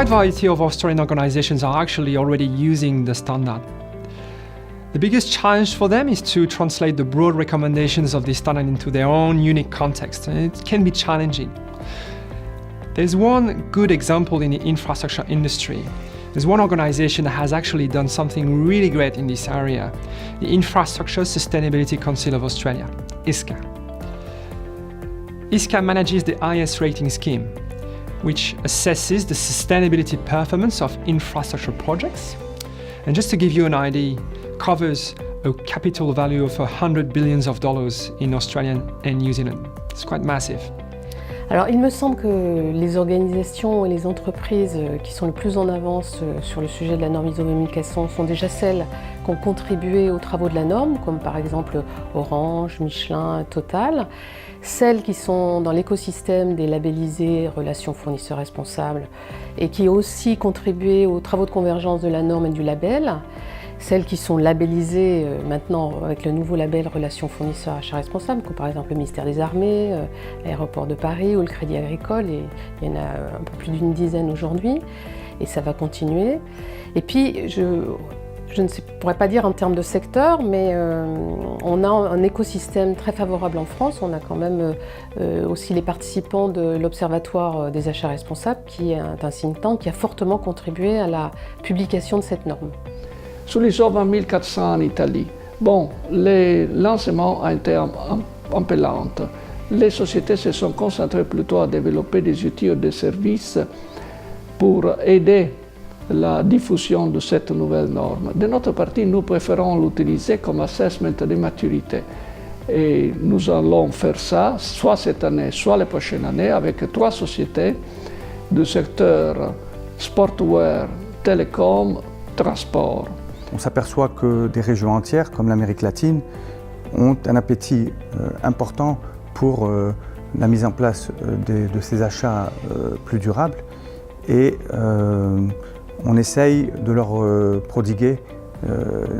wide variety of Australian organizations are actually already using the standard. The biggest challenge for them is to translate the broad recommendations of this standard into their own unique context, and it can be challenging. There's one good example in the infrastructure industry. There's one organization that has actually done something really great in this area, the Infrastructure Sustainability Council of Australia, ISCA. ISCA manages the IS rating scheme, which assesses the sustainability performance of infrastructure projects. And just to give you an idea, covers a capital value of $100 billion in Australia and New Zealand. It's quite massive. Alors il me semble que les organisations et les entreprises qui sont le plus en avance sur le sujet de la norme ISO 20400 sont déjà celles qui ont contribué aux travaux de la norme, comme par exemple Orange, Michelin, Total. Celles qui sont dans l'écosystème des labellisés relations fournisseurs responsables et qui ont aussi contribué aux travaux de convergence de la norme et du label. Celles qui sont labellisées maintenant avec le nouveau label Relations fournisseurs achats responsables, comme par exemple le ministère des Armées, l'Aéroport de Paris ou le Crédit Agricole, et il y en a un peu plus d'une dizaine aujourd'hui, et ça va continuer. Et puis, je ne pourrais pas dire en termes de secteur, mais on a un écosystème très favorable en France. On a quand même aussi les participants de l'Observatoire des achats responsables, qui est un think tank qui a fortement contribué à la publication de cette norme. Sur l'ISO 20400 en Italie, bon, le lancement a été un peu lent. Les sociétés se sont concentrées plutôt à développer des outils ou des services pour aider la diffusion de cette nouvelle norme. De notre partie, nous préférons l'utiliser comme assessment de maturité. Et nous allons faire ça, soit cette année, soit la prochaine année, avec 3 sociétés du secteur sportwear, télécom, transport. On s'aperçoit que des régions entières, comme l'Amérique latine, ont un appétit important pour la mise en place de ces achats plus durables, et on essaye de leur prodiguer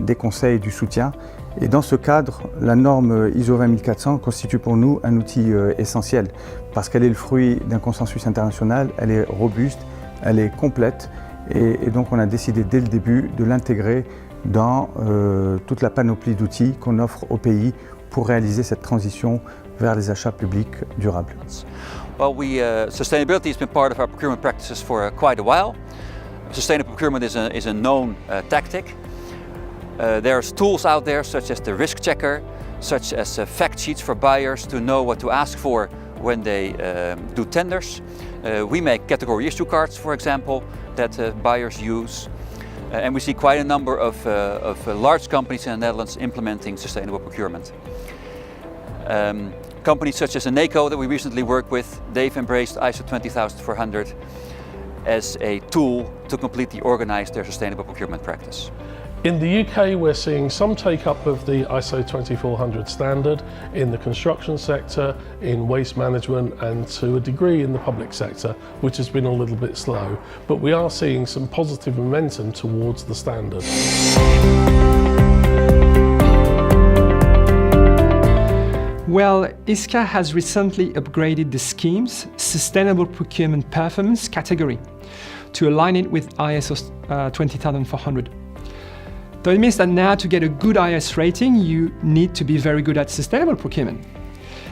des conseils et du soutien. Et dans ce cadre, la norme ISO 20400 constitue pour nous un outil essentiel, parce qu'elle est le fruit d'un consensus international, elle est robuste, elle est complète, et donc on a décidé dès le début de l'intégrer dans toute la panoplie d'outils qu'on offre au pays pour réaliser cette transition vers les achats publics durables. Well, sustainability has been part of our procurement practices for quite a while. Sustainable procurement is a known tactic. There's tools out there such as the risk checker, such as fact sheets for buyers to know what to ask for when they do tenders. We make category issue cards, for example, that buyers use. And we see quite a number of large companies in the Netherlands implementing sustainable procurement. Companies such as Eneco that we recently worked with, they've embraced ISO 20400 as a tool to completely organize their sustainable procurement practice. In the UK, we're seeing some take-up of the ISO 20400 standard in the construction sector, in waste management, and to a degree in the public sector, which has been a little bit slow. But we are seeing some positive momentum towards the standard. Well, ISCA has recently upgraded the scheme's Sustainable Procurement Performance category to align it with ISO 20400. So it means that now to get a good IS rating, you need to be very good at sustainable procurement.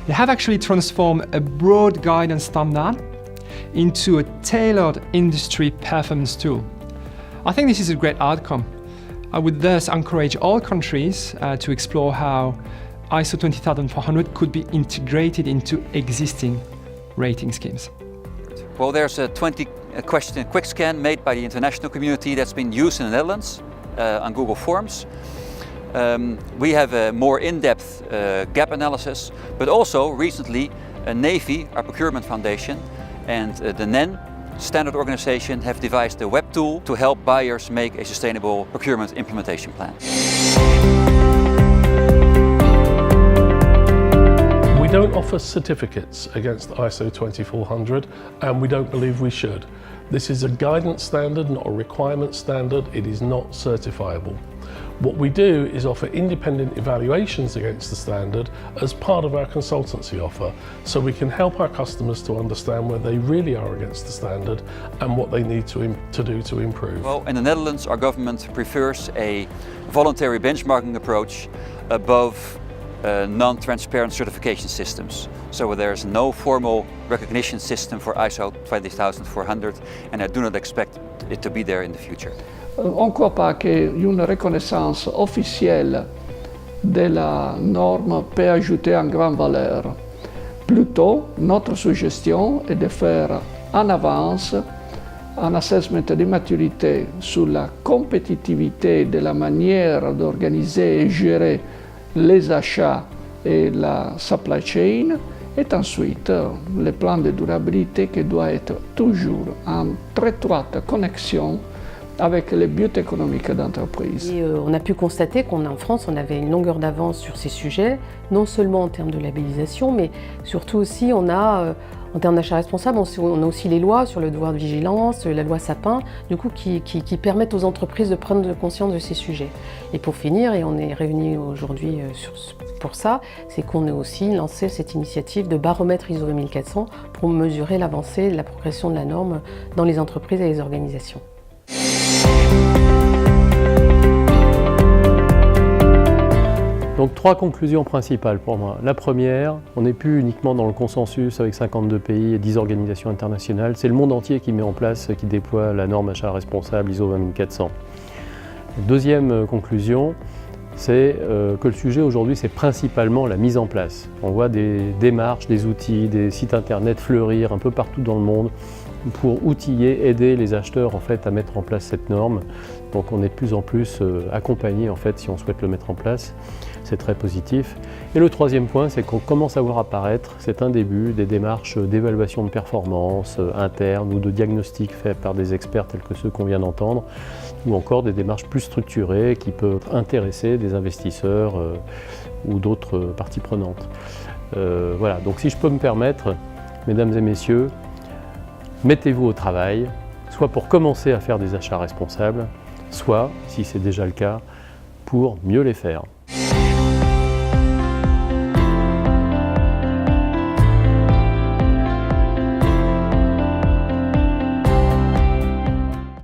They have actually transformed a broad guidance standard into a tailored industry performance tool. I think this is a great outcome. I would thus encourage all countries to explore how ISO 20400 could be integrated into existing rating schemes. Well, there's a 20-question quick scan made by the international community that's been used in the Netherlands on Google Forms. We have a more in-depth gap analysis, but also recently Navy, our procurement foundation, and the NEN standard organization have devised a web tool to help buyers make a sustainable procurement implementation plan. We don't offer certificates against ISO 20400, and we don't believe we should. This is a guidance standard, not a requirement standard. It is not certifiable. What we do is offer independent evaluations against the standard as part of our consultancy offer, so we can help our customers to understand where they really are against the standard and what they need to do to improve. Well, in the Netherlands, our government prefers a voluntary benchmarking approach above non-transparent certification systems. So there's no formal recognition system for ISO 20400, and I do not expect it to be there in the future. On ne croit pas qu'une reconnaissance officielle de la norme peut ajouter en grande valeur. Plutôt, notre suggestion est de faire en avance un assessment de maturité sur la compétitivité de la manière d'organiser et gérer les achats et la supply chain, et ensuite le plan de durabilité qui doit être toujours en très étroite connexion avec les buts économiques d'entreprise. On a pu constater qu'en France, on avait une longueur d'avance sur ces sujets, non seulement en termes de labellisation, mais surtout aussi on a, en termes d'achat responsable, on a aussi les lois sur le devoir de vigilance, la loi Sapin, du coup, qui permettent aux entreprises de prendre conscience de ces sujets. Et pour finir, et on est réunis aujourd'hui pour ça, c'est qu'on a aussi lancé cette initiative de baromètre ISO 2400 pour mesurer l'avancée, la progression de la norme dans les entreprises et les organisations. Donc 3 conclusions principales pour moi. La première, on n'est plus uniquement dans le consensus avec 52 pays et 10 organisations internationales, c'est le monde entier qui met en place, qui déploie la norme achat responsable ISO 20400. Deuxième conclusion, c'est que le sujet aujourd'hui c'est principalement la mise en place. On voit des démarches, des outils, des sites internet fleurir un peu partout dans le monde pour outiller, aider les acheteurs en fait, à mettre en place cette norme. Donc on est de plus en plus accompagné en fait, si on souhaite le mettre en place. C'est très positif. Et le troisième point, c'est qu'on commence à voir apparaître, c'est un début, des démarches d'évaluation de performance interne ou de diagnostic fait par des experts tels que ceux qu'on vient d'entendre, ou encore des démarches plus structurées qui peuvent intéresser des investisseurs ou d'autres parties prenantes. Voilà, donc si je peux me permettre, mesdames et messieurs, mettez-vous au travail, soit pour commencer à faire des achats responsables, soit, si c'est déjà le cas, pour mieux les faire.